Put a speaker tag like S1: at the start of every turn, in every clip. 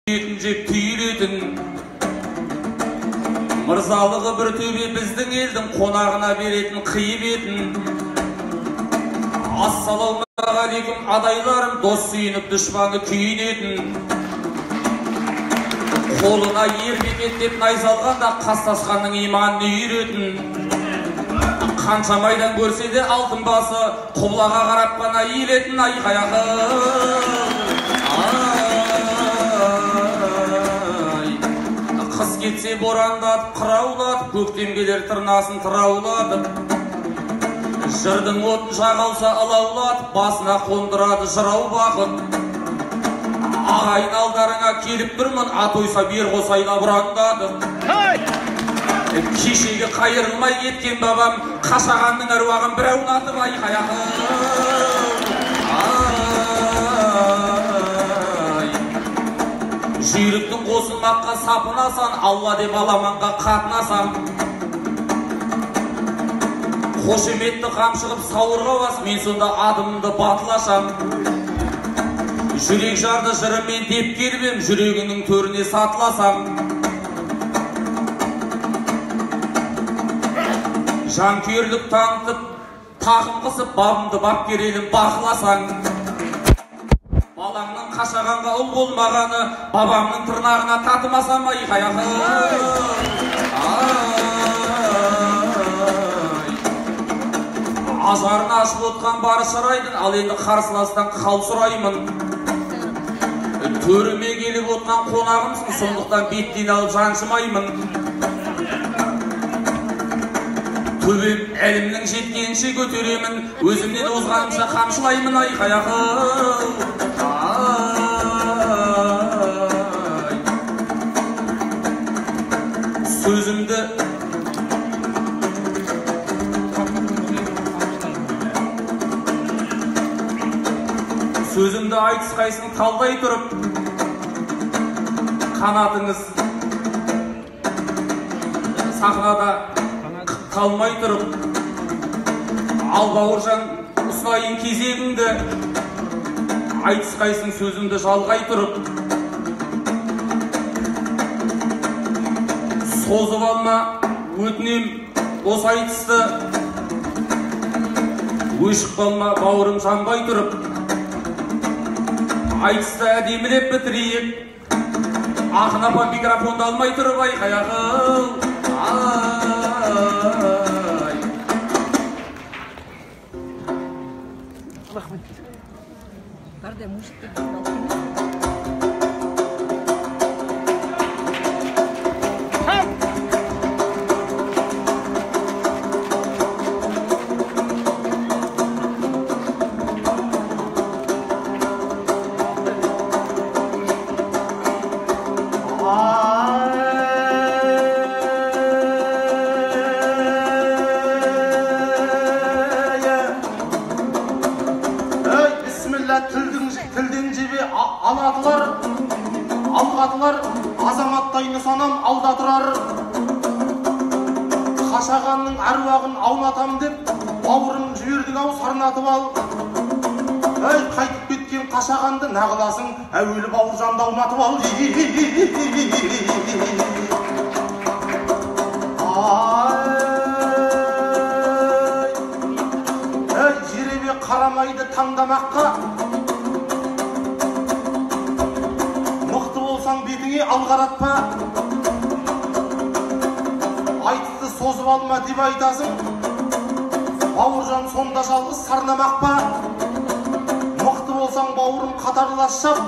S1: Жек түйретін мырзалығы бір төбе біздің елдің қонағына беретін қиып етін. Ассалаумағалейкум адайларым, дос сүйініп дұшпаны күйінетін. Қолына ербекет деп найзалғанда қастасқанның иманын үйретін. Қанша майдан көрсе де алтын басы құбылаға қарап қана иілетін. Айқаяғы қыс кетсе борандатып қыраулатып, көктем келер тырнасын тыраулатып, жырдың отын жағалса алаулатып, басына қондырады жырау бақыт. Ағайын алдарыңа келіп тұрмын, ат ойса бер қосайла бұрандатып. Кешегі қайырылмай кеткен бабам қашағанның әруағын бір аунатып. Айқаяғы жүйріктің қосылмаққа сапынасан, Алла деп аламанға қатынасам. Қошеметті қамшығып сауырға бас, мен сонда адымымды батылашам. Жүрек жарды жырымен деп келбем, жүрегінің төріне сатыласам. Жанкүйерлік танытып, тақым қысып, бабымды бапкерелім бақыласаң. Балаңның қашағанға ұл болмағаны, бабамның тырнағына татымасам. Айқаяғы азарын ашып отқан бары шырайдың, ал енді қарсыластан қал сұраймын. Төріме келіп отқан қонағымсың, сондықтан беттен алып жаншымаймын. Төбем әлімнің жеткенше көтеремін, өзімнен озғанымша қамшылаймын. Айқаяғы сөзімді айтысқайсың талдай тұрып, қанатыңыз сахнада қалмай тұрып, ал бауыржан ұстайын кезегіңді, айтысқайсың сөзімді жалғай тұрып. Созып алма, өтінем осы айтысты, өшіп қалма бауырым жанбай тұрып. Айтысты әдемілеп бітірейік, ақын апа микрофонды алмай тұрып. Айқаяғы
S2: алғатылар, азаматтайны санам алда тұрар. Қашағанның әруағын аунатам деп, бауырым жібердің ау сарнатып ал. Қайтып кеткен қашағанды нағыласың, әуелі бауыржанды аунатып ал. Жеребе қарамайды таңдамаққа, бетіңе алғаратпа, айтысты созып алма деп айтасың. Бауыржан сонда жалғыз сарнамақ па, мықты болсаң бауырым қатарлас шап.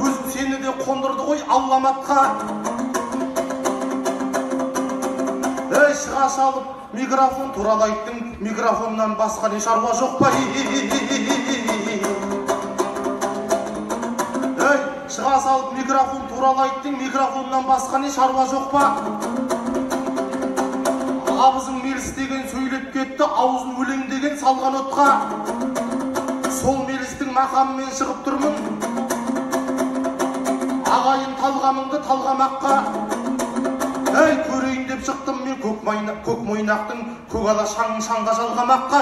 S2: Өзім сені де қондырды ғой алламатқа. Шыға салып микрофон туралы айттың, микрофоннан басқа не шаруа жоқ па? Шыға салып микрофон туралы айттың, микрофоннан басқа не шаруа жоқ па? Абызың мелістеген сөйлеп кетті, аузын өлеңдеген салған отқа. Сол мелістің мақамымен шығып тұрмын, ағайын талғамыңды талғамаққа. Көрейін деп шықтым мен көк мойнақтың көк ала шаңға жалғамаққа.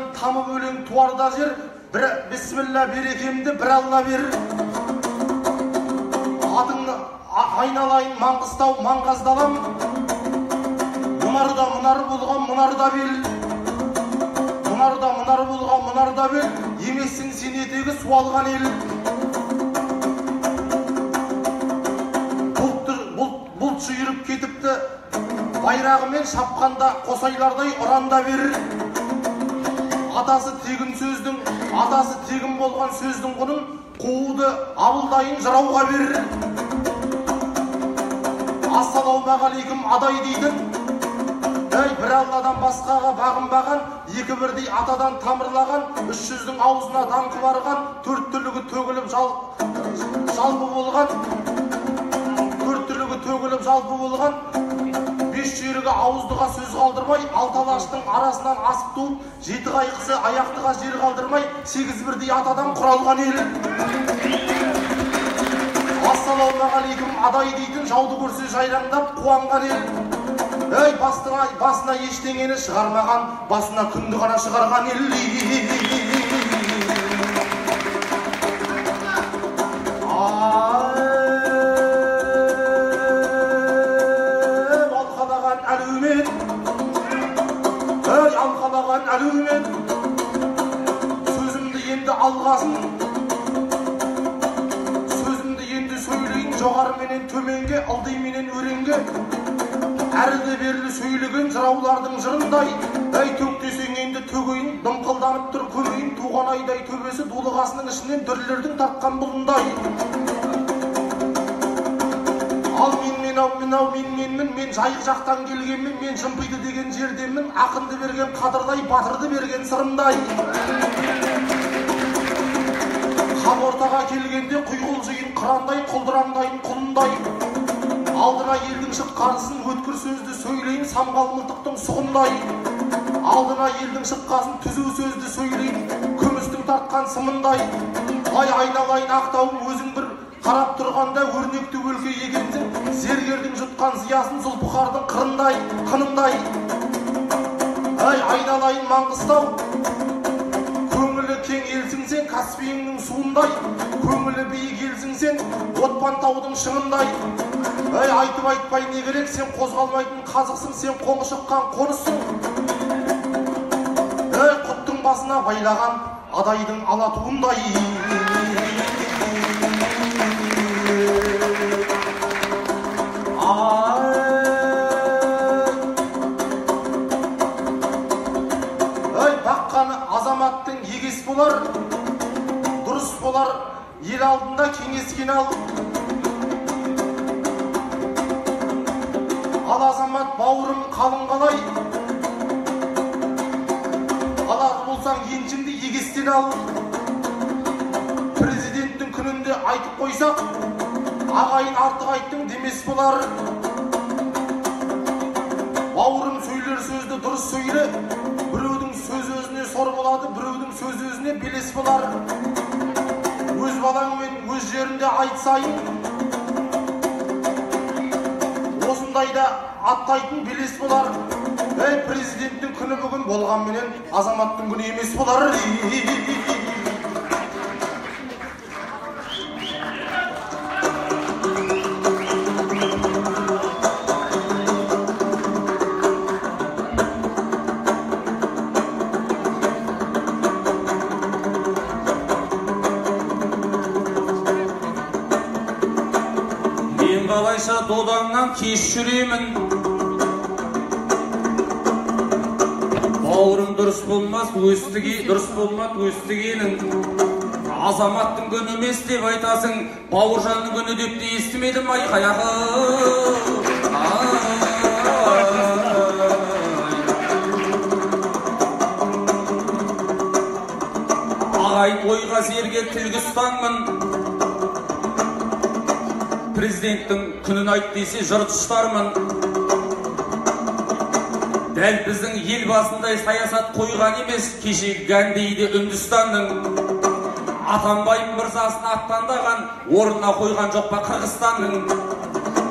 S2: қайдан тамып өлең туарда жер, бір бісміллә берекемді бір алла бер. Атыңны айналайын Маңғыстау маңғаздалам, мұнарда мұнар болған мұнарда бел, мұнарда мұнар болған мұнарда бел, емессің сен етегі суалған ел. Бұлт шүйіріп кетіпті, байрағымен шапқанда қосайлардай ұранда бер. Атасы тегін сөздің, атасы тегін болған сөздің құнын қууды абылдайын жырауға бер. Ассалаумағалейкум адай дейтін, бір алладан басқаға бағынбаған, екі бірдей атадан тамырлаған, 300-дің аузына даңқы барған, 4 түрлігі төгіліп жалпы болған, 5 жүйрігі ауыздыға сөз қалдырмай, 6 алаштың арасынан асып туып, 7 қайқысы аяқтыға жер қалдырмай, 8 бірдей атадан құралған ел. Ассалаумағалейкум адай дейтін, жауды көрсе жайраңдап қуанған ел. Басына ештеңені шығармаған, басына күнді ғана шығарған ел. Алқалаған әлеумет, сөзімді енді алғасын, сөзімді енді сөйлейін, жоғары менен төменге, ылдый менен өренге, әрді берлі сөйлеген жыраулардың жырындай, төк десең енді төгейін, дымқылданып тұр көмейін, туған айдай төбесі дулығасының ішінен дүрлердің тартқан бұлындай. Ал мен жайық жақтан келгенмін, мен жымпиды деген жерденмін, ақынды берген қадырдай, батырды берген сырымдай. Қан ортаға келгенде құйғыл жиын қырандай, құлдыраңдайын құлындай. Алдына елдің шыққанысын өткір сөзді сөйлейін, самғал мылтықтың сұғындай. Алдына елдің шыққасын түзу сөзді сөйлейін, күмістің тартқан сымындай. Айналайын ақтауым өзің бір қарап тұрғанда өрнекті өлке егенсің, зергердің жұтқан зиясын Зұлпықардың қынындай. Айналайын Маңғыстау, көңілі кең елсің сен, Каспийіңнің суындай, көңілі биік елсің сен, Отпантаудың шыңындай. Айтып айтпай не керек, сен қозғалмайтын қазықсың, сен қоңы шыққан қонысың. Құттың басына байлаған адайдың алатуындай. Баққаны азаматтың егес болар, дұрыс болар, ел алдында кеңескен ал. Ал азамат бауырым қалың қалай, алады болсаң еншімді егестен ал. Президенттің күнінде айтып қойсақ, ағайын артық айттың демес болар. Бауырым сөйлер сөзді дұрыс сөйле, біреудің сөзі өзіне сор болады, біреудің сөзі өзіне белес болар. Өз балаңмен өз жерінде айтсайын, осындайда аттайтын белес болар. Президенттің күні бүгін болғанменен азаматтың күні емес болар.
S1: Қалайша додаңнан кеш жүремін, бауырым дұрыс болмас өстігенің. Азаматтың күні емес деп айтасың, бауыржанның күні деп те естімедім айқаяғы. Ағайын ойға зерге тілгі ұстанмын, президенттің күнін айт десе жұрт ұштармын. Дәл біздің ел басындай саясат қойған емес, кешегі Гандиді Үндістанның. Атамбай мырзасын аттандаған, орнына қойған жоқ па Қырғызстанның.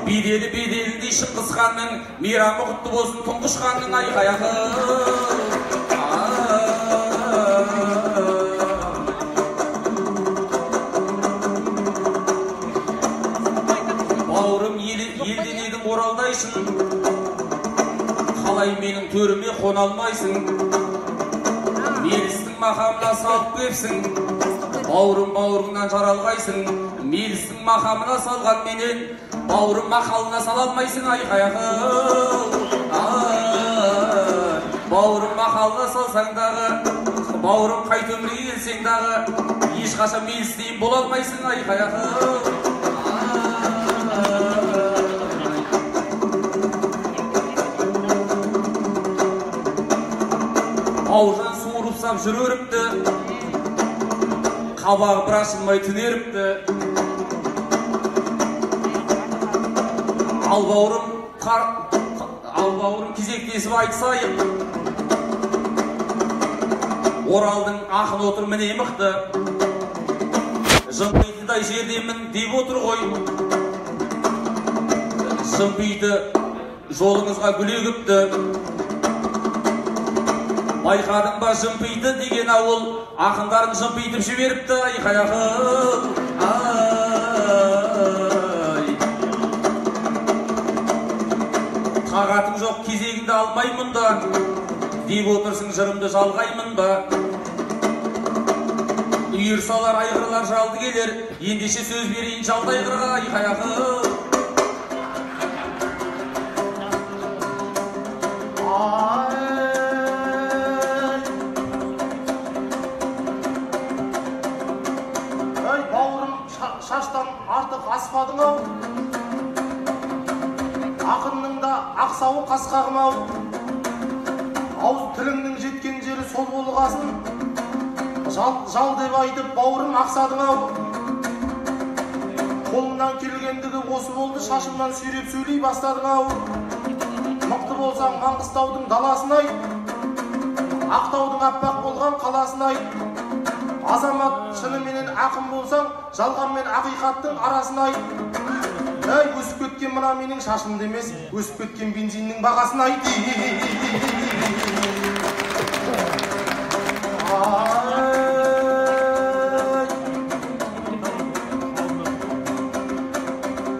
S1: Беделіндей Шыңғысханның, мейрамы құтты болсын тұңғыш ханның айқаяғы. сенің оралдайсың, қалай менің төріме қона алмайсың, мелістің мақамына салып кепсің, бауырым бауырыңнан жаралғайсың, мелістің мақамына салған менен бауырым мақалына сала алмайсың, айқаяқыл. Бауырым мақалына салсаң дағы, бауырым қайт өмірге келсең дағы, ешқашан мелістейін бола алмайсың, айқаяқыл. Аужан суырып сап жүреріпті, қабағы бір ашылмай түнеріпті. Ал бауырым кезектесіп айтсайық, Оралдың ақын отыр міне мықты, жымпитыдай жердемін деп отыр ғой. Жымпиты жолыңызға гүл егіпті, байқадың ба жымпиты деген ауыл ақындарын жымпитып жіберіпті, айқаяқыл. Тағатың жоқ кезегіңді алмаймын да, деп отырсың жырымды жалғаймын ба. Үйір салар айғырлар жалды келер, ендеше сөз берейін жалды айғырға, айқаяқыл.
S2: Ай бауырым, шаштан артық аспадың-ау, ақынның да ақсауы қасқағым-ау. Ауыз тіліңнің жеткен жері сол болғасын, жал деп айтып бауырым ақсадың-ау. Қолыңнан келгендігі осы болды, шашымнан сүйреп сөйлей бастадың-ау. Мықты болсаң Маңғыстаудың даласын айт, Ақтаудың аппақ болған қаласын айт. Азамат шыныменен ақын болсаң, жалған мен ақиқаттың арасын айт. Әй, өсіп кеткен мына менің шашымды емес, өсіп кеткен бензиннің бағасын айт.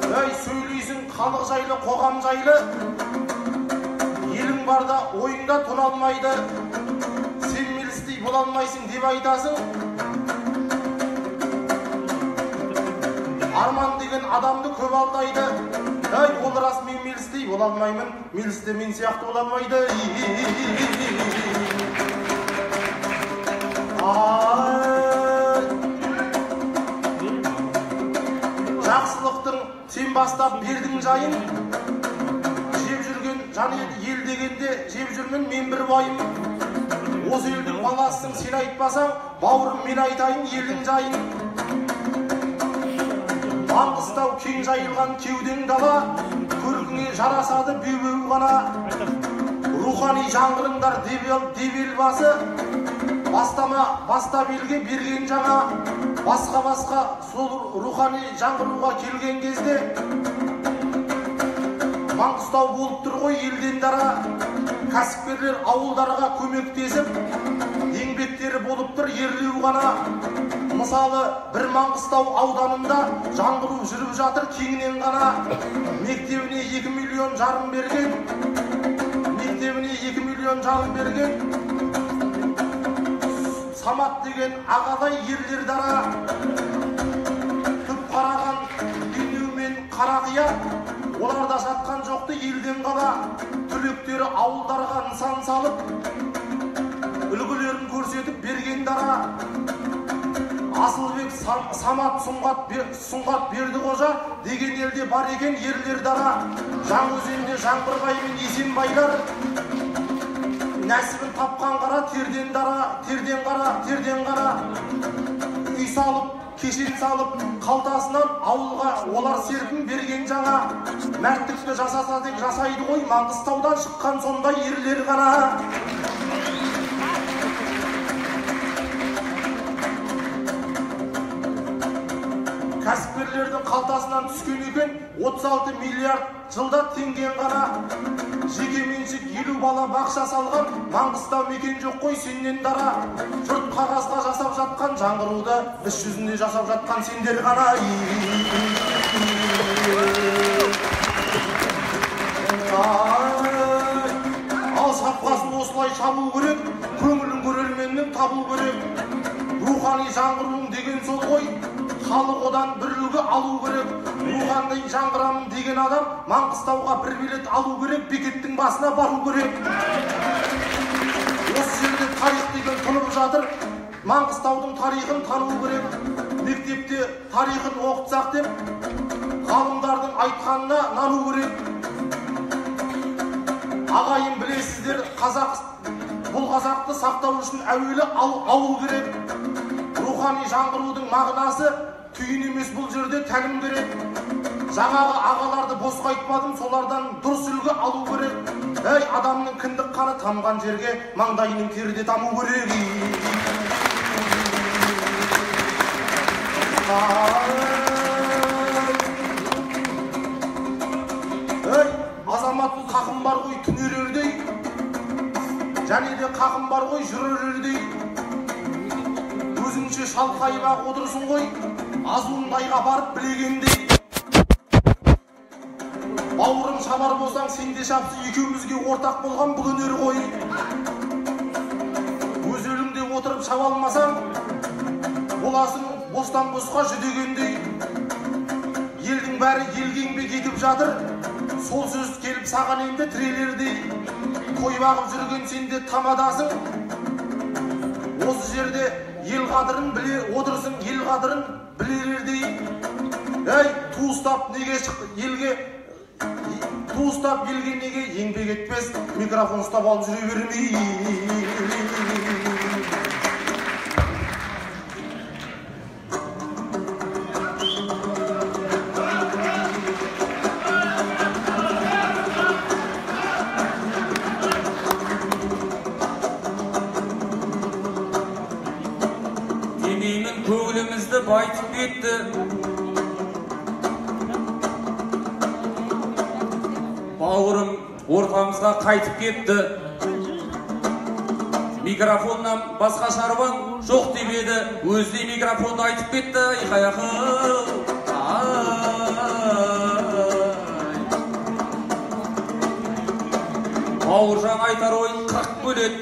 S2: Әй, сөйлейсің халық жайлы, қоғам жайлы, елің барда ойыңда тоналмайды, сен мелістей бола алмайсың деп айтасың. Арман деген адамды көп алдайды. Әй, ол рас, мен мелістей бола алмаймын, мелісте мен сияқты бола алмайды. Жақсылықтың сен бастап бердің жайын, жеп жүрген жан ел дегенде жеп жүрмін мен бір байым. Осы елдің баласың сен айтпасаң, бауырым мен айтайын елдің жайын. Маңғыстау кең жайылған кеуден дала, көркіңе жарасады беу-беу ғана. Рухани жаңғырыңдар дебел басы, бастап елге берген жаңа. Басқа сол рухани жаңғыруға келген кезде Маңғыстау болып тұр ғой елден дара. Кәсіпкерлер ауылдарға көмектесіп, еңбектері болып тұр ерлеу ғана. Мысалы, бір Маңғыстау ауданында жаңғыру жүріп жатыр кеңінен ғана. Мектебіне 2,5 миллион берген, Самат деген ағадай ерлер дара. Түп қараған дүнеу мен қарақия, оларда жатқан жоқты елден қала. Түлектері ауылдарға нысан салып, үлгілерін көрсетіп берген дара. Асылбек, Самат, Сұңғат берді қожа деген елде бар екен ерлер дара. Жаңаөзенде Жаңбырбай мен Есенбайлар нәсібін тапқан қара, терден қара. Үй салып, кешен салып, қалтасынан ауылға олар серпін берген жаңа. Мәрттікті жасаса тек жасайды ғой, Маңғыстаудан шыққан сондай ерлер ғана. Кәсіпкерлердің қалтасынан түскен екен 36 миллиард жылда теңген ғана. Жеке меншік 50 бала бақша салған, Маңғыстау мекен жоқ қой сенен дара. Жұрт қағазға жасап жатқан жаңғыруды, іс жүзінде жасап жатқан сендер ғана. Ал шапқасын осылай шабу керек, көңілін көрерменнен табу керек. Рухани жаңғыруым деген сол ғой, халық одан бір үлгі алу керек. Рухани жаңғырамын деген адам Маңғыстауға бір билет алу керек, бекеттің басына бару керек. Осы жерде тарих деген тұнып жатыр, Маңғыстаудың тарихын тану керек. Мектепте тарихын оқытсақ деп, ғалымдардың айтқанына нану керек. Ағайын білесіздер, бұл қазақты сақтау үшін әуелі алу керек. Рухани жаңғырудың мағынасы түйін емес, бұл жерде тәлім керек. Жаңағы ағаларды босқа айтпадым, солардан дұрыс үлгі алу керек. Әй, адамның кіндік қаны тамған жерге маңдайының теріде таму керек. Әй, азаматтың қақым бар ғой түнерердей, және де қақым бар ғой жүрерердей. Өзіңше шалқайып ақ отырсын ғой, азуындайға барып білегендей. Бауырым шабар болсаң, сен де шапсы, екеумізге ортақ болған бұл өнер ғой. Өз өлімде отырып шаба алмасаң, боласың бостан босқа жүдегендей. Елдің бәрі елге еңбек етіп жатыр, сол сөз келіп саған енді тірелердей. Той бағып жүрген сенде тамадасың, осы жерде ел қадірін біле отырсың, ел қадірін білерердей. Әй, туыстап неге шықты елге, туыстап елге неге еңбек етпес, микрофон ұстап алып жүре бермей.
S1: Демеймін көңілімізді байтып кетті, бауырым ортамызға қайтып кетті. Микрофоннан басқа шаруаң жоқ деп еді, өзіне микрофонды айтып кетті. Бауыржан айтар ойын 40 бөлет.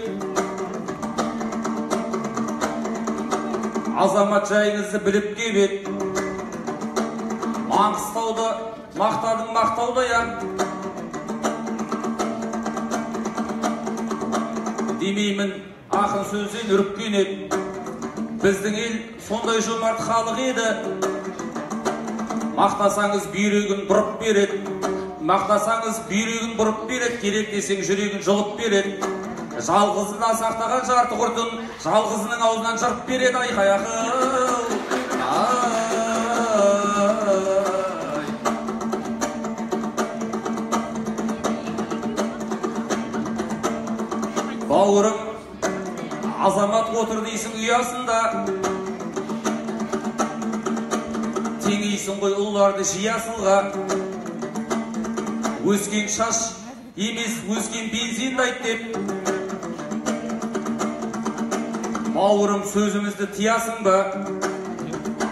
S1: Азамат жайыңызды біліп кебет. Маңғыстауды мақтадың мақтаудай-ақ. Демеймін ақын сөзден үріккен еді. Біздің ел сондай жомарт халық еді. Мақтасаңыз бүйрегін бұрып береді. Мақтасаңыз бүйрегін бұрып береді, керек десең жүрегін жұлып береді. Жалғызына сақтаған жарты құртын жалғызының аузынан жырып береді. Бауырым, азамат отыр дейсің ұясында, теңейсің ғой ұлларды жиясылға. Өскен шаш емес, өскен бензин айт деп. Бауырым, сөзімізді тиясың ба?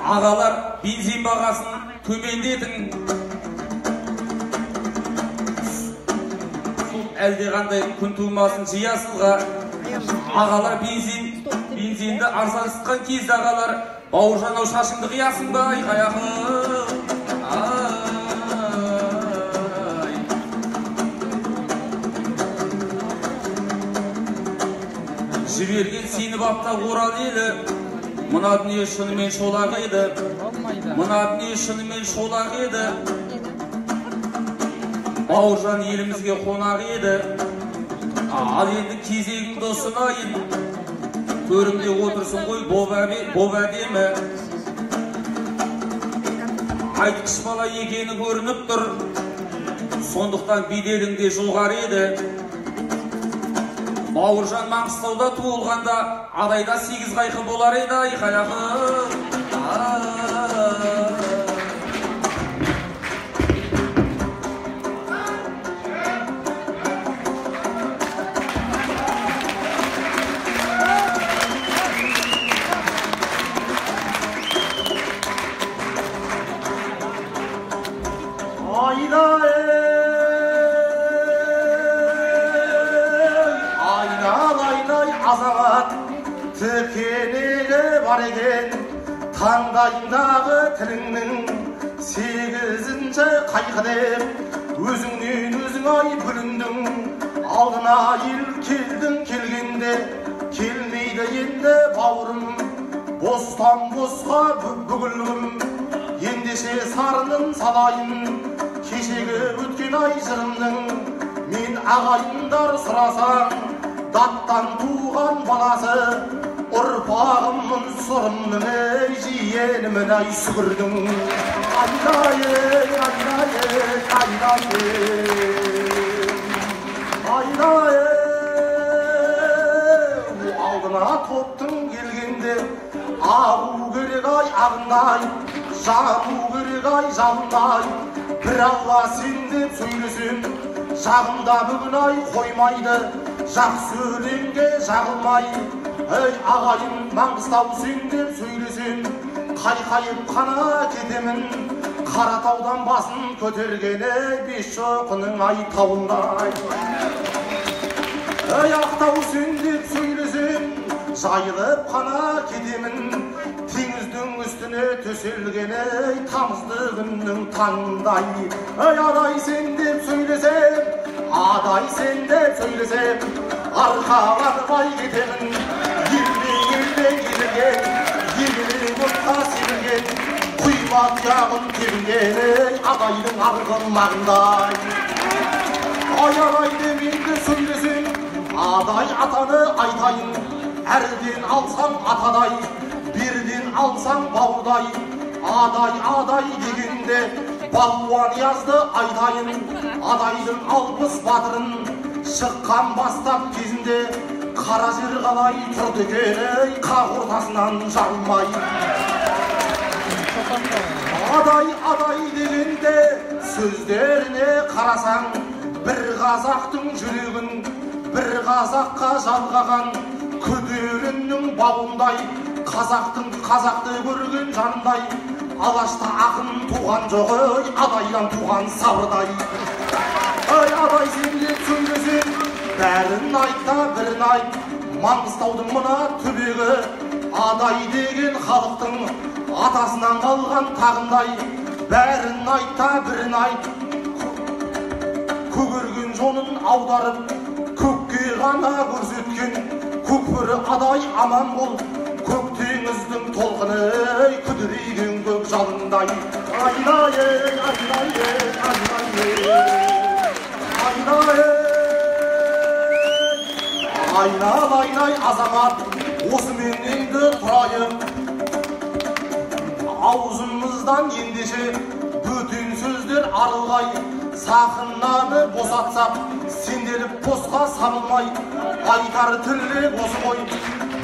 S1: Ағалар бензин бағасын төмендедің. Әлде қандай күн тумасын жиясылға. Ағалар бензинді арзансытқан кезде ағалар, Бауыржан-ау шашыңды қиясың ба? Жіберген сені бапта орал елі, мына дүние шынымен шолақ еді. Мына дүние шынымен шолақ еді. Бауыржан елімізге қонақ еді. Ал енді кезегіңді ұсынайын. Төрімде отырсын ғой боп әдемі. Айтқыш бала екені көрініп тұр, сондықтан беделіңде жоғары еді. Бауыржан Маңғыстауда туылғанда адайда 8 қайқы болар еді.
S2: тікенегі бар екен таңдайындағы тіліңнің сегізінші қайқы деп өзіңнен өзің ай бүліндің алдына ел келдің келгенде келмейді енді бауырым бостан босқа бүгілгім ендеше сарынын салайын кешегі өткен ай жырымның мен ағайындар сұрасаң даттан туған баласы ұрпағыммын сұрымның ей жиенімін ай сүгірдің айдай алдына топтың келгенде ағу керек ай ағындай жағу керек ай жалындай бір алла сен деп сөйлесем жағымда бүгін ай қоймайды жақсы өлеңге жағылмай ей ағайын маңғыстау сен деп сөйлесем қайқайып қана кетемін қаратаудан басын көтергені бес шоқының ай тауындай ей ақтау сен деп сөйлесем жайылып қана кетемін теңіздің үстіне төселгені тамызды күннің таңдай ей адай сен деп сөйлесем адай сен деп сөйлесем арқаланбай кетемін елден келген еліне отқа себілген құйма тұяғын тебінген адайдың арғын маңдай ай адай деп енді сөйлесем адай атаны айтайын әрден алсаң атадай берден алсаң баудай адай дегенде балуан язды айтайын адайдың 60 батырын шыққан бастап кезінде қара жер қалай тұрды екен қақ ортасынан жарылмай адай дегенде сөздеріне қарасаң бір қазақтың жүрегін бір қазаққа жалғаған күдерінің бауындай қазақты көрген жанындай алашта ақын туған жоқ адайдан туған сабырдай адай сен деп сөйлесең бәрін айтта бірін айт маңғыстаудың мына түбегі адай деген халықтың атасынан қалған тағындай бәрін айтта бірін айт көгерген жонын аударып көкке ғана көрсеткен көкбөрі адай аман бол көк теңіздің толқыны күдірейген көк жалындай айналайнай азамат осымен енді тұрайын аузымыздан ендеше бөтен сөздер арылғай сақынаны босатсақ сенделіп босқа сабылмай айтар тілек осы ғой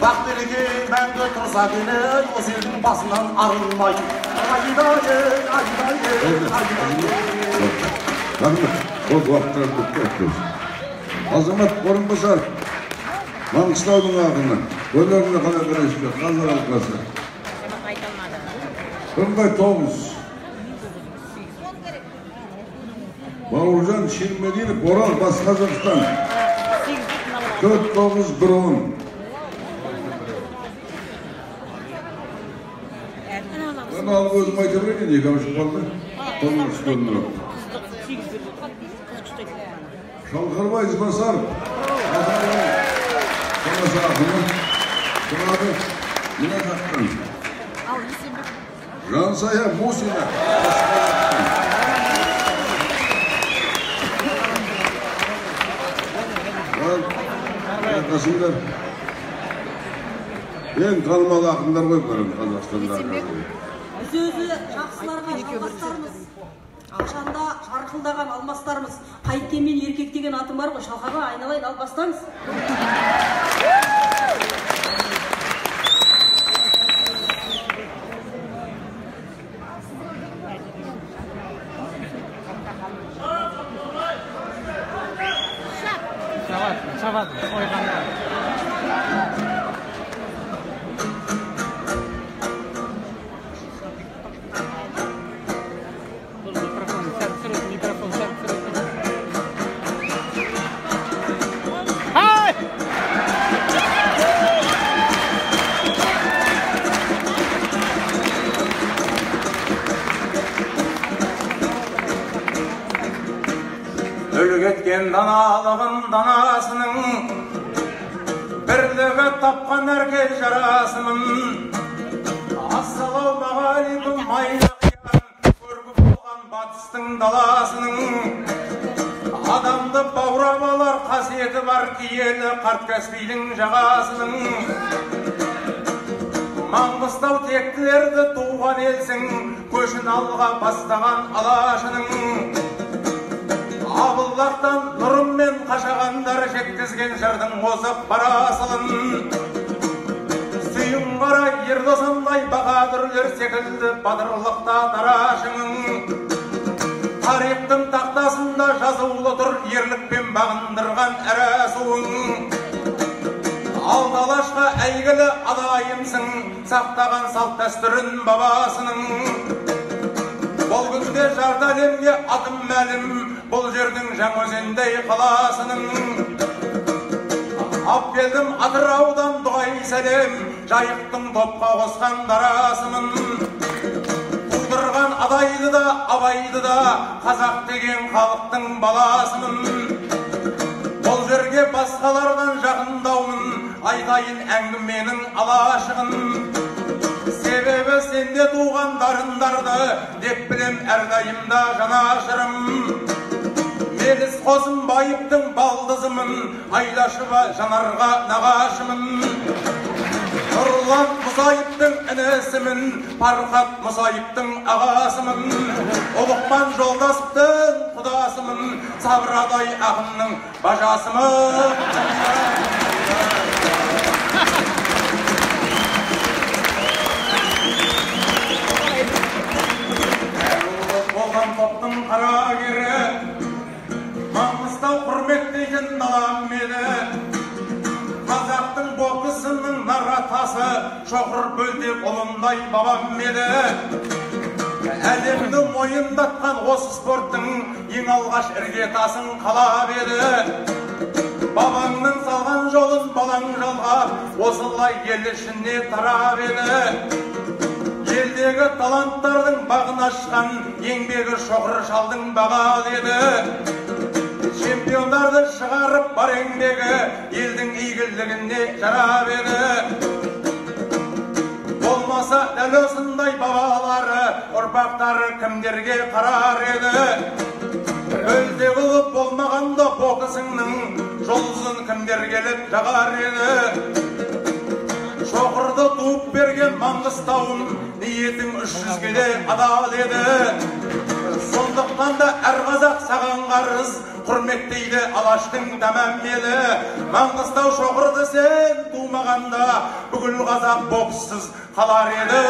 S2: бақ береке мәңгі тұрса келе осы елдің басынан арылмай
S3: азамат орынбасар маңғыстаудың ақыны өнеріне қалай қарайсыздар қазір алқасы 1-9 Бауыржан Шермединов Орал Батыс Қазақстан 4-9-1-10 Ben alып өзім айта берейін екі ауышып қалды қолын үстелініп Шалқарбай Ізбасар Қаласы ақыны тұрады мына жақтан Жансая Мусина Қасымдар ең қалмалы ақындар ғой Қазақстандағы
S4: сөзі жақсыларға жалғастармыз ақшанда жарқылдаған алмастармыз қайткенмен еркек деген атым бар ғой шалқарға айналайын ал бастаңыз
S5: Şabat, oyganlar. Mikrofon, Hay!
S6: Әйткен даналығын данасының, бірлігі тапқан әрке жарасымын. Ассалаумағалейкум майлы қиян, көргі болған батыстың даласының. Адамды баурап алар қасиеті бар киелі қарт Каспийдің жағасының. Маңғыстау тектілерді туған елсің, көшін алға бастаған алашының. Абыллақтан нұрыммен қашағандар жеткізген жырдың озып барасылын. Сүйін қара ердосындай бақадүрлер секілді батырлықта дарашының. Тарихтың тақтасында жазулы тұр ерлікпен бағындырған әрәсуың. Алдалашқа әйгілі адайымсың, сақтаған салт дәстүрін бабасының. Бұл күнде жарты әлемге атым мәлім, бұл жердің Жаңаөзендей қаласының. Ап келдім Атыраудан дұғай сәлем, жайықтың топқа қосқан дарасымын. Құлдырған адайды да, абайды да, қазақ деген халықтың баласымын. Бұл жерге басқалардан жақындаумын, айтайын әңгіменің алашығын. Себебі сенде туғандарындарды, деп білем әрдайымда жанашырым. Меліс қосын байыптың балдызымын, Айлашыва жанарға нағашымын. Нұрлан Мұсайыптың інісімін, Парқат Мұсайыптың ағасымын. Ұлықпан жолдасыптың құдасымын, Сабырадай ақынның бажасымын. Болған топтың қара кері, Маңғыстау құрметтейтін далам мені. Қазақтың боксының наратасы, шоқыр бөлдеп ұлымдай бабам мені. Әлемді мойындатқан осы спорттың ең алғаш іргетасын қалап еді. Бабаңның салған жолын балаң жалғап, осылай ел ішіне тарап еді. Елдегі таланттардың бағын ашқан, еңбегі шоқыр шалдың бағал еді. Чемпиондарды шығарып бар еңбегі, елдің игілігіне жарап еді. Болмаса дәл осындай бабалары, ұрпақтары кімдерге қарар еді. Өлде қылып болмағанда боксыңның жолын кімдер келіп жағар еді. Шоқырды туып берген Маңғыстауым, ниетің 300-ге де адал еді. Сондықтан да әр қазақ саған қарыз, құрметтейді алаштың тәмам елі. Маңғыстау шоқырды сен тумағанда, бүкіл қазақ бокссыз қалар еді.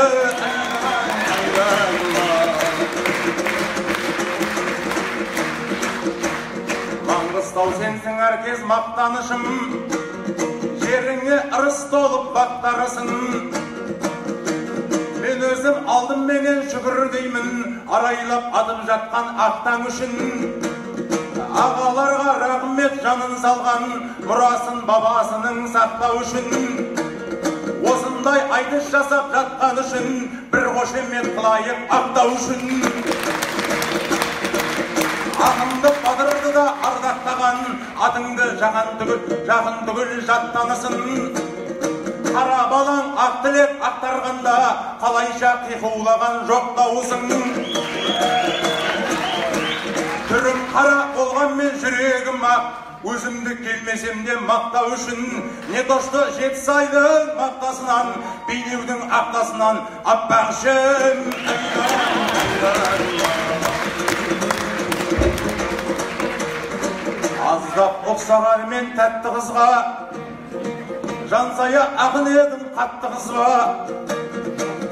S6: Маңғыстау сенсің әркез мақтанышым, жеріңе ырыс толып бақтарысың. Мен өзім алдым менен шүкір деймін, арайлап адым жатқан ақтаң үшін. Ағаларға рахмет жанын салған, мұрасын бабасының сақтау үшін. Осындай айтыс жасап жатқан үшін, бір қошемет қылайық ақтау үшін. Ағымды падырды да ардақтаған, атыңды жақын түгіл жаттанысын. Қара балаң ақ тілек ақтарғанда, қалайша қиқулаған жоқ дауысың. Түрім қара болғанмен жүрегім ақ, өзімді келмесем де мақтау үшін. Не тошты Жетісайдың мақтасынан, Бейнеудің ақтасынан аппақ ішім. Аздап ұқсағар мен тәтті қызға, жансая ақын едім қатты қызға.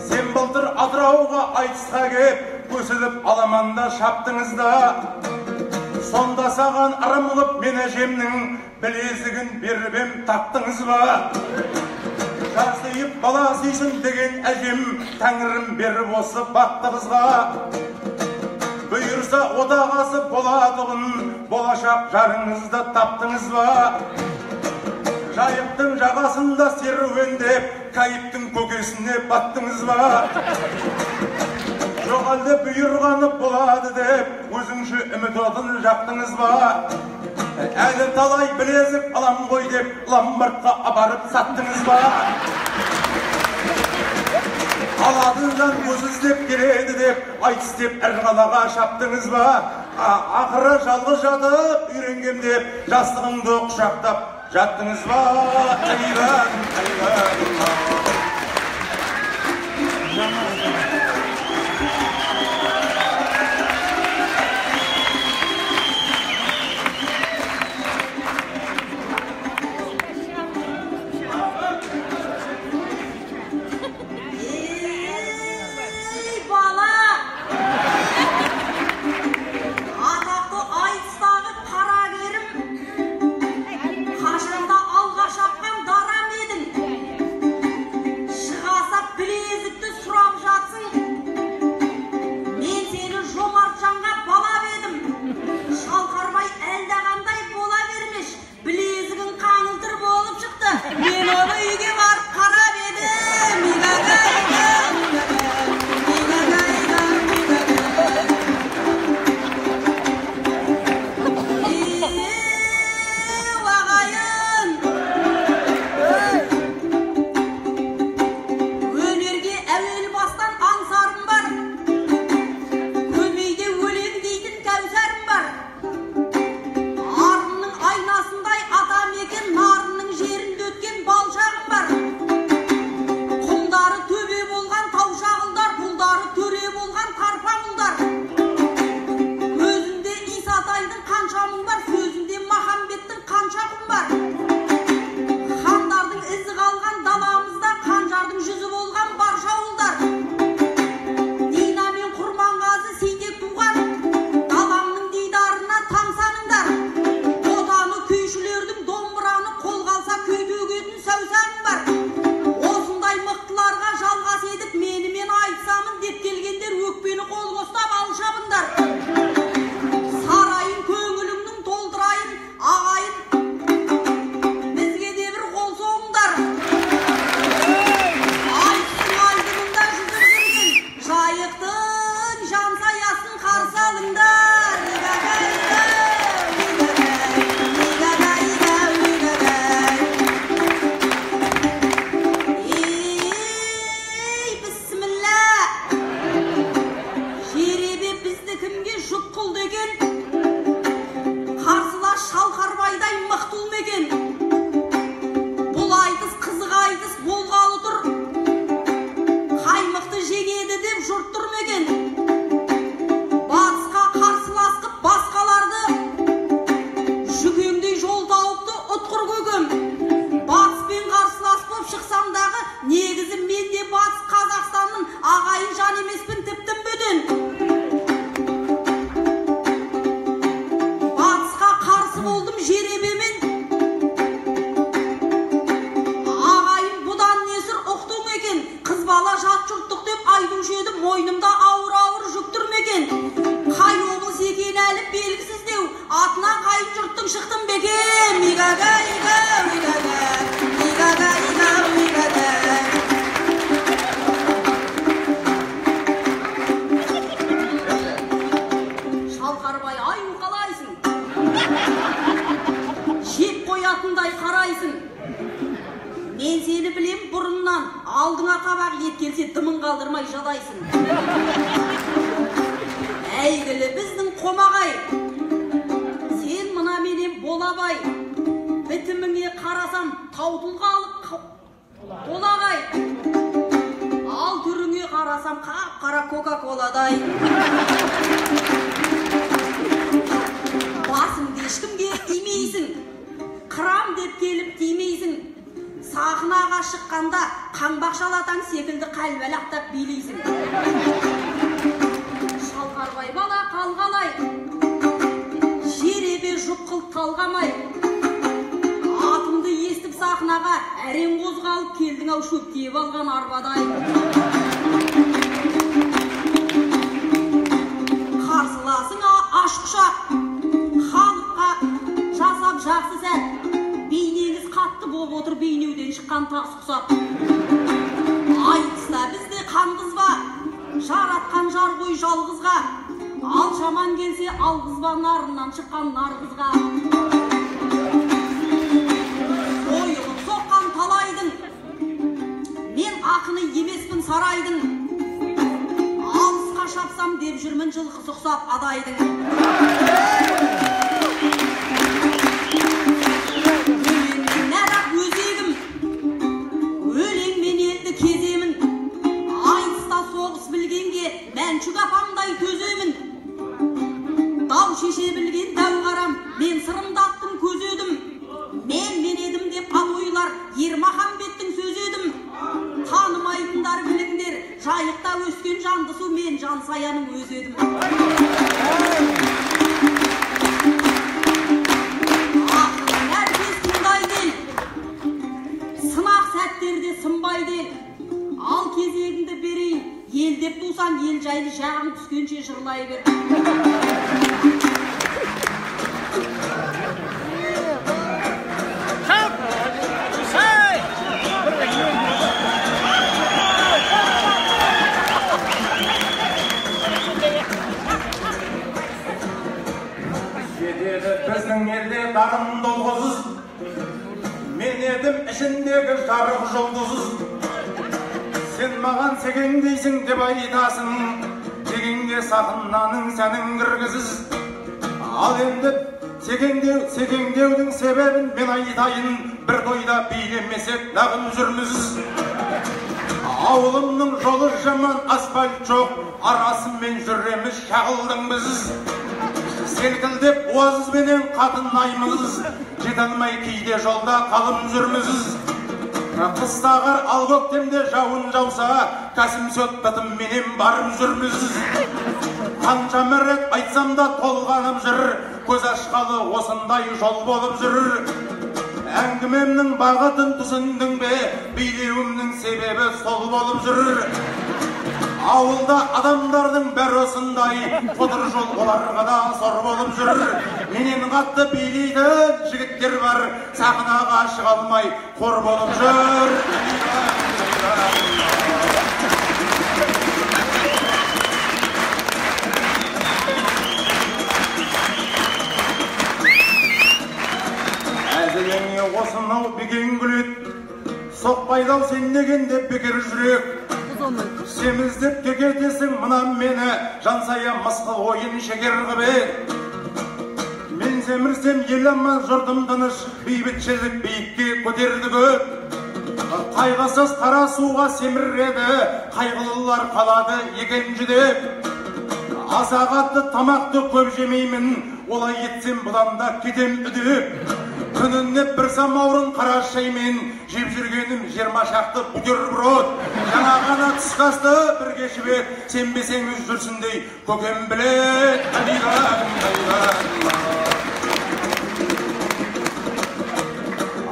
S6: Сен былтыр Атырауға айтысқа кеп, көсіліп аламанда шаптыңызда. Сонда саған арымғып мен әжемнің білезігін бербем тақтыңыз ба? Жасайып бала сүйсін деген әжем, тәңірім беріп осы бақты қызға. Бұйырса одағасы боладығын, болашақ жарыңызды таптыңыз ба? Жайықтың жағасында серуендеп, кайыптың көкесіне баттыңыз ба? Жоқ әлде бұйырғаны болады деп, өзіңше үміт отын жақтыңыз ба? талай білезік алам ғой деп ломбардқа апарып саттыңыз ба? Алады жан көз іздеп келеді деп айтыс деп әр қалаға шаптыңыз ба? Ақыры жалғыз жатып үйренгем деп жастығыңды құшақтап жаттыңыз ба?
S4: Ал шаман келсе алғызба нарынан шыққан нарғызға ұстап адайдың. Өлеңмен әрақ өзегім, өлеңмен елді кеземін. Айтыста соғыс білгенге Мәншүк апамдай төземін. Дау шеше білген дәу қарам, мен сырымды аттым көз едім. Мен едім деп абойлар Ермаханбеттің сөз едім. Танымайтындар біліңдер, жайықта өскен жандысу мен Жансаяның өз едім. Ақын әркез тыңдай дел, сынақ сәттерде сынбай дел. Ал кезегіңді берейін, ел деп тусан ел жайлы жағым түскенше жырлай бер.
S6: Біздің елде дарын долғызыз, мен едім ішіндегі жарық жұлдызыз. Сен маған секең дейсің деп айтасың, секеңге сақынаның сәнің кіргізіз. Ал енді секеңдеудің себебін мен айтайын, бір тойда билемесек нағым жүрміз. Ауылымның жолы жаман, асфальт жоқ, арасымен жүреміз шағылдың біз. Селкілдеп уазызбенен қатынаймыз, жете алмай кейде жолда қалым жүрміз. Қыстағар ал көктемде жауын жауса, кәсім сөт бітімменен барым жүрміз. Қанша мәрет айтсам да толғанып жүр, көз ашқалы осындай жол болып жүр. Әңгімемнің бағытын түсіндің бе, билеуімнің себебі сол болып жүр. Ауылда адамдардың бәрі осындай, қыдыр жол оларға да зор болып жүр. Менен қатты билейтін жігіттер бар, сахнаға шыға алмай қор болып жүр. Әзіліңе осынау бекең күлет, соқпайдау сен дегенде бекер жүрек. Семіздеп кекетесің мұнан мені, Жансая мысқыл ойын шекер қыбет. Мен семірсем ел аман, жұртым тыныш, бейбітшілік биікке көтерді көп. Қайғысыз қара суға семіреді, қайғылылар қалады екен жүдеп. Асағатты тамақты көп жемеймін, олай етсем бұдан да кетем үдеп. Күніне бір самаурын қара шаймен жеп жүргенім 20 шақты бутерброд. Жаңа ғана түсқасты бір кешібек, сенбесеңіз жүрсіндей көкем білет.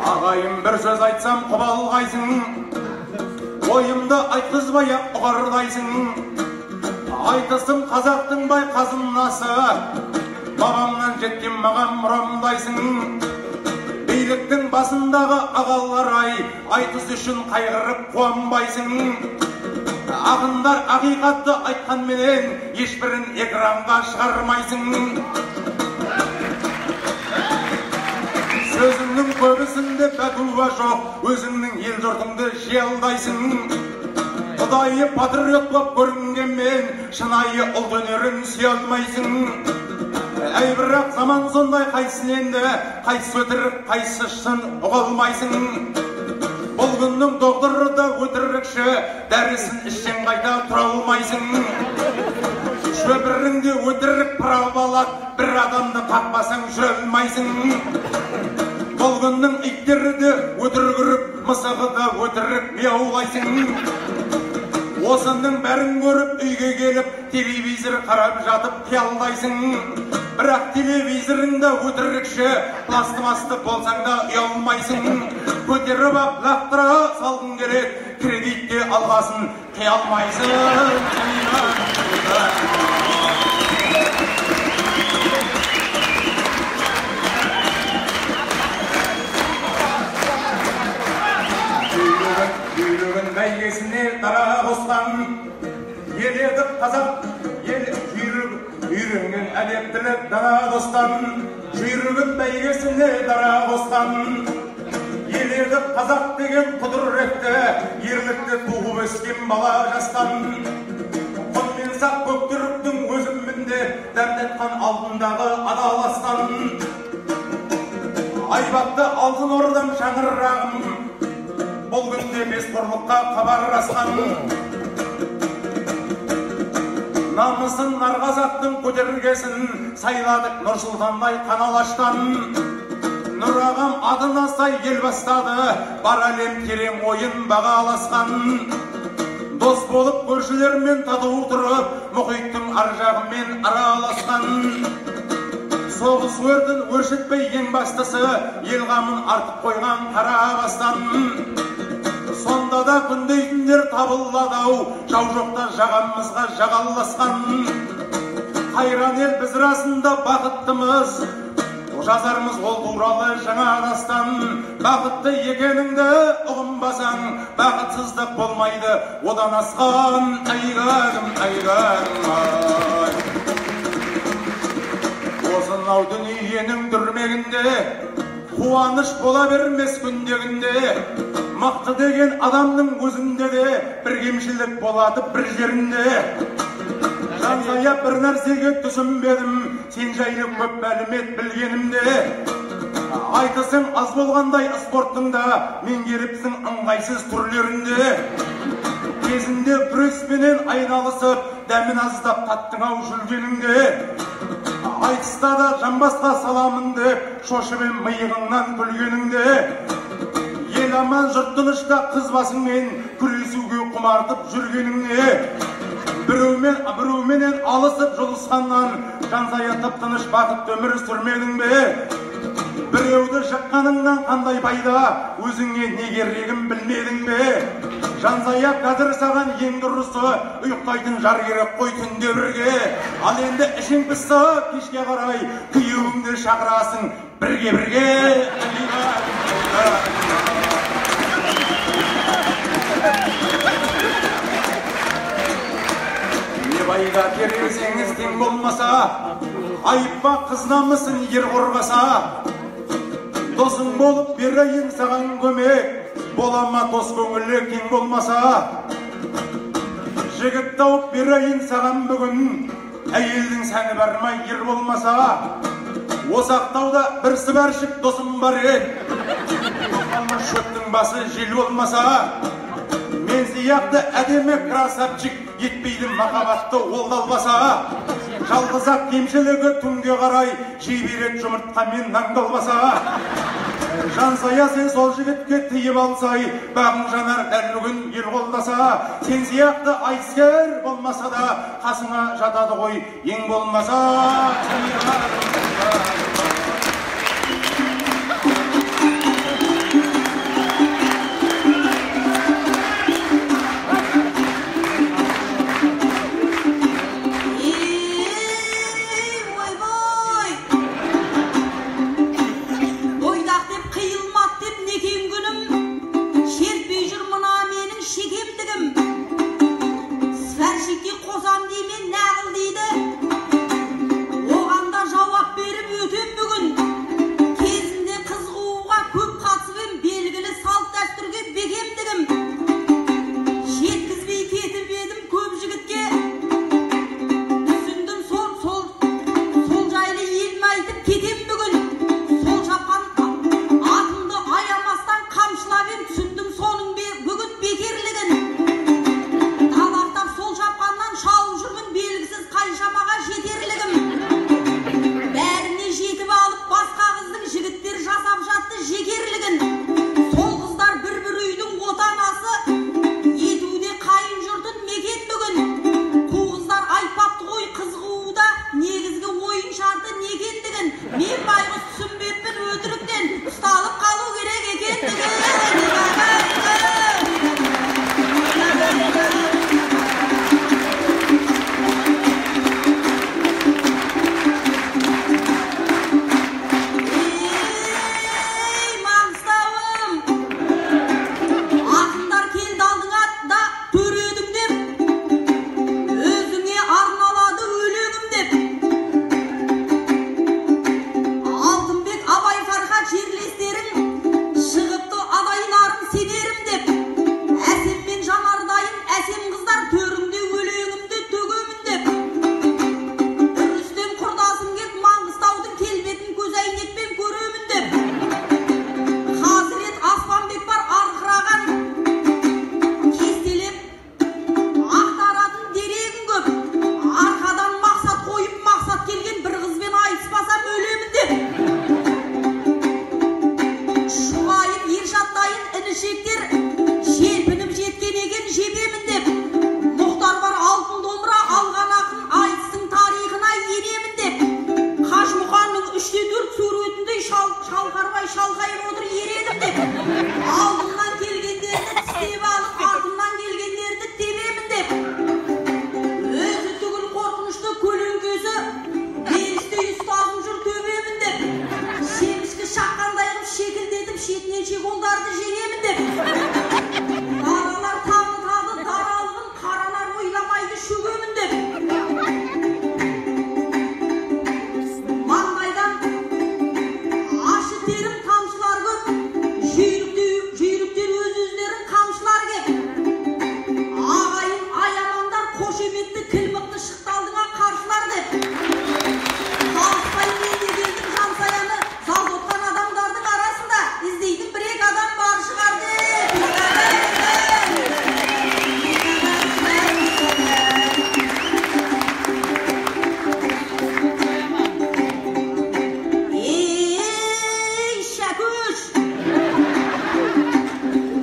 S6: Ағайым бір сөз айтсам құбалғайсың, ойымды айтқызбай-ақ ұғарлайсың. Айтысым қазақтың бай қазынасы, бабамнан жеткен маған мұрамдайсың. Биліктің басындағы ағалар-ай, айтыс үшін қайғырып қуанбайсың. Ақындар ақиқатты айтқанменен ешбірін экранға шығармайсың. Сөзіңнің көбісінде бәтуа жоқ, өзіңнің ел жұртыңды жиялдайсың. Құдайы патриот боп көрінгенмен шынайы ұлт өнерін сүйе алмайсың. Әй бірақ заман сондай, қайсын енді, қайсы өтірік, қайсы шын ұға алмайсың. Бұл күннің доғдыры да өтірікші, дәрісін ішсең қайта тұра алмайсың. Шөбіріңде өтірік прав алады, бір адамды қақпасаң жүре алмайсың. Бұл күннің иттері де өтірік үріп, мысығы да өтірік мияулайсың. Осының бәрін көріп үйге келіп, телевизор қарап жатып қиялдайсың. Бірақ телевизорыңда өтірікші, пластмасты болсаң да ұялмайсың. Көтеріп ап лақтыра салғың керек, кредитке алғасын қия алмайсың. Үйрегін бәйгесіне дара қосқан, еледі қазақ, үйренген әдептілік дара достан. Үйрегін бәйгесіне дара қосқан, еледі қазақ деген құдіретті, ерлікті туып өскен бала жастан. Құн мен сақ көк түріктің өзіммін де алдындағы адаластан айбатты алтын ордам шаңырағым бұл күнде бесқорлыққа хабар асқан намысын нар қазақтың көтергесін сайладық Нұрсұлтандай қаналаштан Нұр ағам адына сай ел бастады бар әлем терең ойын бағаласқан дос болып көршілермен тату тұрып мұхиттың ар жағымен араласқан соғыс өртін өршітпей ең бастысы ел қамын артып қойған қара бастан сонда да күндейтіндер табылады-ау жау жоқта жағамызға жағаласқан қайран ел біз расында бақыттымыз жазармыз ол туралы жаңа дастан бақытты екеніңді ұғынбасаң бақытсыздық болмайды одан асқан айғағым осынау дүниенің дүрмегінде қуаныш бола бермес күндегінде мықты деген адамның өзінде де бір кемшілік болады бір жерінде жансая бір нәрсеге түсінбедім сен жайлы көп мәлімет білгенімде айтысың аз болғандай спорттың да меңгеріпсің ыңғайсыз түрлерінде кезінде күреспенен айналысып дәмін аздап таттың-ау жүргеніңде айтыста да жамбасқа саламын деп шошып ем миығыңнан күлгеніңде ел аман жұрт тынышта қыз басыңмен күресуге құмартып жүргеніңде біреуменен алысып жұлысқаннан жансая тып-тыныш бақытты өмір сүрмедің бе біреуді жыққаныңнан қандай пайда өзіңе не керегін білмедің бе жансая қазір саған ең дұрысы ұйықтайтын жар керек қой түнде бірге ал енді ішің пысса кешке қарай күйеуіңді шақырасың бірге байға тересеңіз тең болмаса айыппа қыз намысын ер қорғаса досың болып берейін саған көмек болама дос көңілі кең болмаса жігіт тауып берейін саған бүгін әйелдің сәні бармай ер болмаса осы ақтауда бір сыбаршық досым бар еді шөптің басы жел болмаса мен сияқты әдемі красавчик етпейді махаббатты ол албаса жалғыз ақ кемшілігі түнге қарай жей береді жұмыртқамен нан колбаса жансая сен сол жігітке тыйып алсай бағың жанар дәл бүгін ел қолдаса сен сияқты айтыскер болмаса да қасыңа жатады ғой ең болмаса
S4: қосам деймен нағыл дейді оған да жауап беріп өтем келіншектер желпініп жеткен екен жебемін деп. Мұхтар бар алтын домбыра алған ақын айтыстың тарихына енемін деп. Қажымұқанның 3/4 суретіндей шалқарбай шалқайып отыр ередім деп. Алдымнан келгендерді тістеп алып, артымнан келгендерді тебемін деп. Өзі түгіл қорқынышты көлеңкесі берістей ұстазым жүр төбемін деп. Шемішкі шаққандай қып шекілдетіп шетінен шеколдарды жеңемін деп. Даралар тағы даралығын қаранар ойламайды шөгемін деп. Маңдайдан ашы терім тамшылар көп, жүйріктер өз-өздерін қамшылар кеп. Ағайын аямандар қошеметті кілмықты шықты алдыма қаршылар деп. Қалыспай мен де келдім жансаяны зал отқан адамдардың арасында іздейтін бір-ек адам бар шығар деп. Ей шәкөш!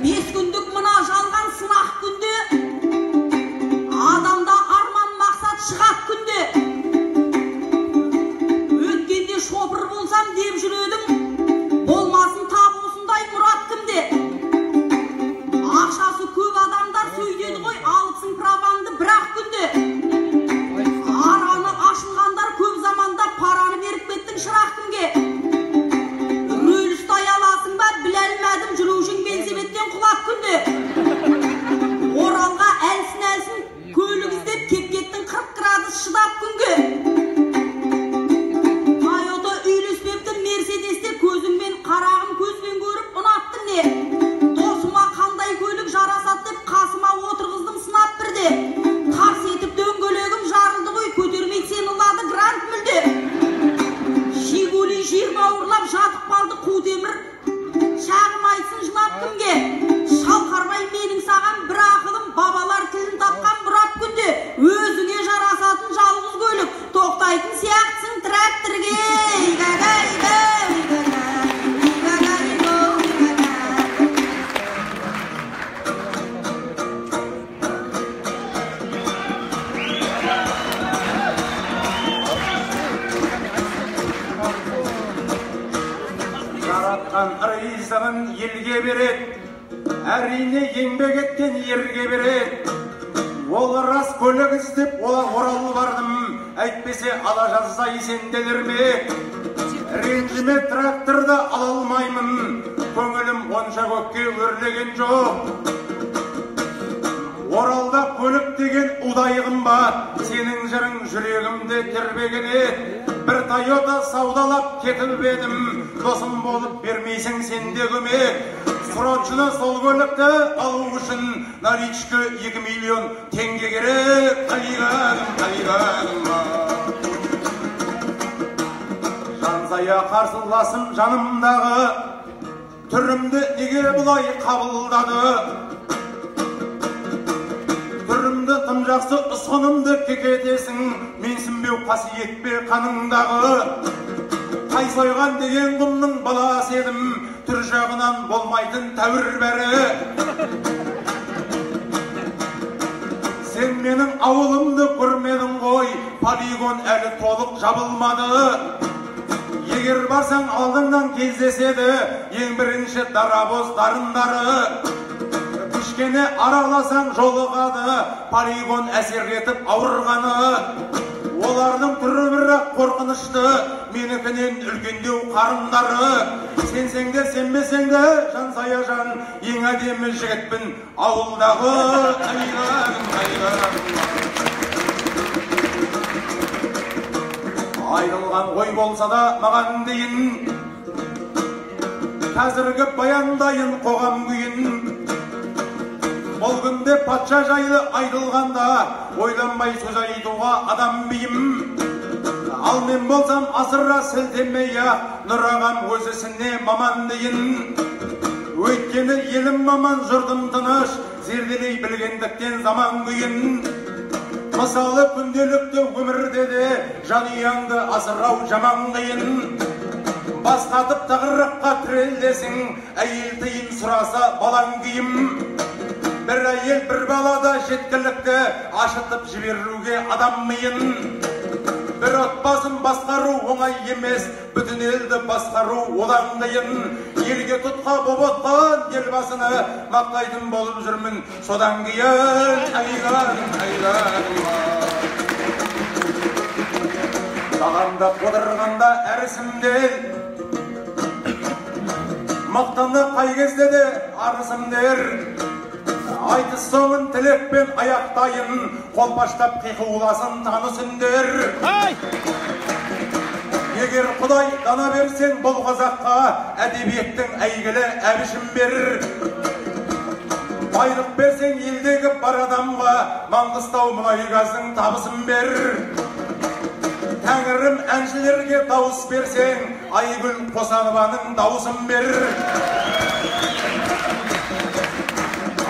S4: 5 күндік мына жалған сынақ күнде адамда арман мақсат шығат күнде. Өткенде шопыр болсам деп жүредім, болмасын тап осындай мұрат кімде. Ақшасы көп адамдар сөйдеді ғой, алыпсың праваңды бірақ күнде. Араны ашынғандар көп заманда параны беріп кеттің шырақ кімге. Рөл ұстай аласың ба біләлмәдім, жүрушің бензебеттен құлап күнде. Оралға әлсін көлік іздеп кеп кеттің 40 градус шыдап күнге. Тойота үйлеспепті мерседесте көзіңмен қарағым көзбен көріп ұнаттың не. Досыма қандай көлік жарасат деп қасыма отырғыздым сынап бірде. Қарс етіп дөңгелегім жарылды ғой, көтермей сен ұлады грант мүлде. Жигули жер бауырлап жатып қалды қу темір, шағым айтсын жылап кімге. Шалқарбай менің саған бір ақылым, бабалар тілін тапқан бұрап күнде. Өзіңе жарасатын жалғыз көлік, тоқтайтын сияқтысың тракторге.
S6: Жаратқан ризығын елге береді, әрине еңбек еткен ерге береді. Ол рас көлік іздеп Орал бардым, әйтпесе ала жазса есенделер ме? Ренжіме тракторды ала алмаймын, көңілім онша көкке өрлеген жоқ. Оралда көлік деген удай қымбат, сенің жырың жүрегімді тербеген еді. Бір Тойота саудалап кетіп едім, досым болып бермейсің сенде көмек. Сұрочыны сол көлікті алу үшін наличкі 2 миллион теңге керек. Қалиғаным жансая қарсыласым жанымдағы, түрімді неге бұлай қабылдады? Түрімді тым жақсы ұсқынымды кекетесің, менсінбеу қасиет пе қаныңдағы. Қай сойған деген құмның баласы едім, түр жағынан болмайтын тәуір бәрі. Сен менің ауылымды көрмедің ғой, полигон әлі толық жабылмады. Егер барсаң алдыңнан кездеседі, ең бірінші дарабоз дарындары. Кішкене араласаң жолығады, полигон әсер етіп ауырғаны. Олардың түрі бірақ қорқынышты, менікінен үлкендеу қарындары. Сенсең де сенбесең де жансая жан, ең әдемі жігітпін ауылдағы. Айтылған ой болса да маған дейін, қазіргі баяндайын қоғам күйін. Ол күнде патша жайлы айтылғанда, ойланбай сөз айтуға адам бейім. Ал мен болсам асыра сілтемей-ақ, Нұр ағам өз ісіне маман дейін. Өйткені елім маман, жұртым тыныш, зерделей білгендіктен заман күйін. Мысалы күнделікті өмірде де жанұяңды асырау жаман қиын. басқатып тығырыққа тірелесің, әйел тиын сұраса балаң киім. Бір әйел бір балада жеткілікті, ашытып жіберуге адам миын. Бір отбасын басқару оңай емес, бүтін елді басқару одан қиын. Елге тұтқа боп отқан елбасыны мақтайтын болып жүрмін, содан кейін айған. Сағанда қодырғанда әрісімдер, мақтаны қай кезде де арысымдер. Айтыс соңын тілекпен аяқтайын, қолпаштап қиқуласын танысыңдер. Егер Құдай дана берсең бұл қазаққа, әдебиеттің әйгілі әбішін берір. Байлық берсең елдегі бар адамға, Маңғыстау мұнай-газдың табысын берір. Тәңірім әншілерге дауыс берсең, Айгүл Қосанованың дауысын берір.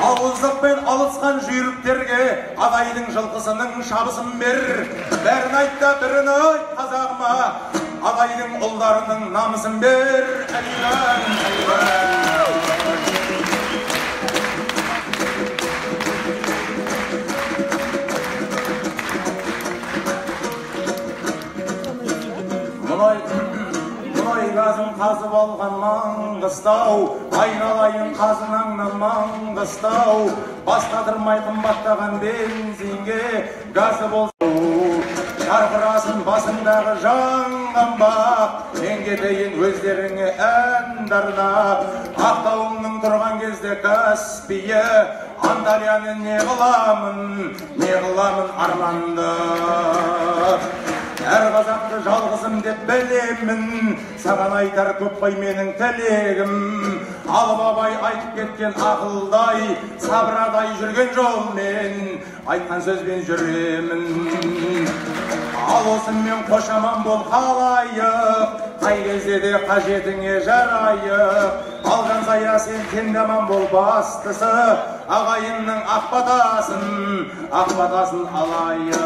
S6: Ауыздықпен алысқан жүйріктерге адайдың жылқысының шабысын бер. Бәрін айтта бірін айт қазағыма, адайдың ұлдарының намысын бер. Мұнай-газын қазып алған Маңғыстау, айналайын қазынаңнан Маңғыстау. Бастадырмай қымбаттаған бензинге газы болсын. Шарқырасын басындағы жаңған бақ, мен кетейін өздеріңе ән дарнап. Ақтауымның тұрған кезде Каспийі, Анталияны не қыламын арманды. Әр қазақты жалғызым деп білемін, саған айтар көп қой менің тілегім. Алып абай айтып кеткен ақылдай, сабырадай жүрген жолмен айтқан сөзбен жүремін. Ал осымен қошаман бол қалайық, қай кезде де қажетіңе жарайық. Алған сая сен теңдаман бол бастысы, ағайынның ақбатасын алайық.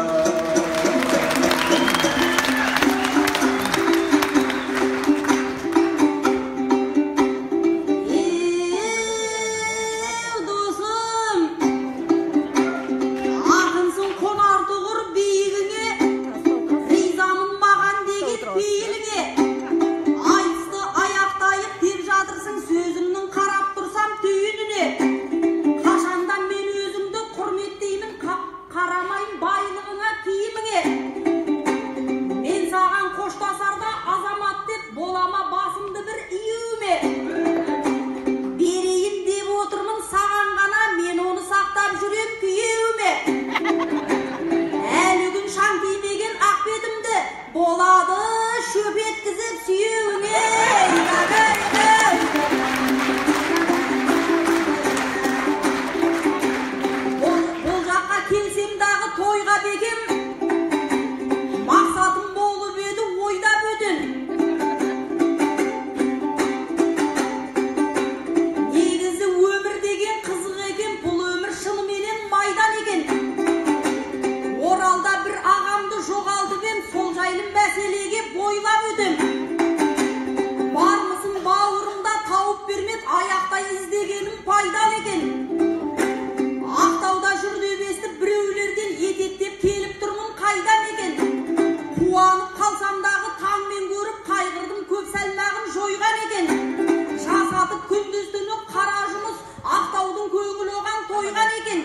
S4: Жасатып күндіз түні қара жұмыс, Ақтаудың көңілі оған тойған екен.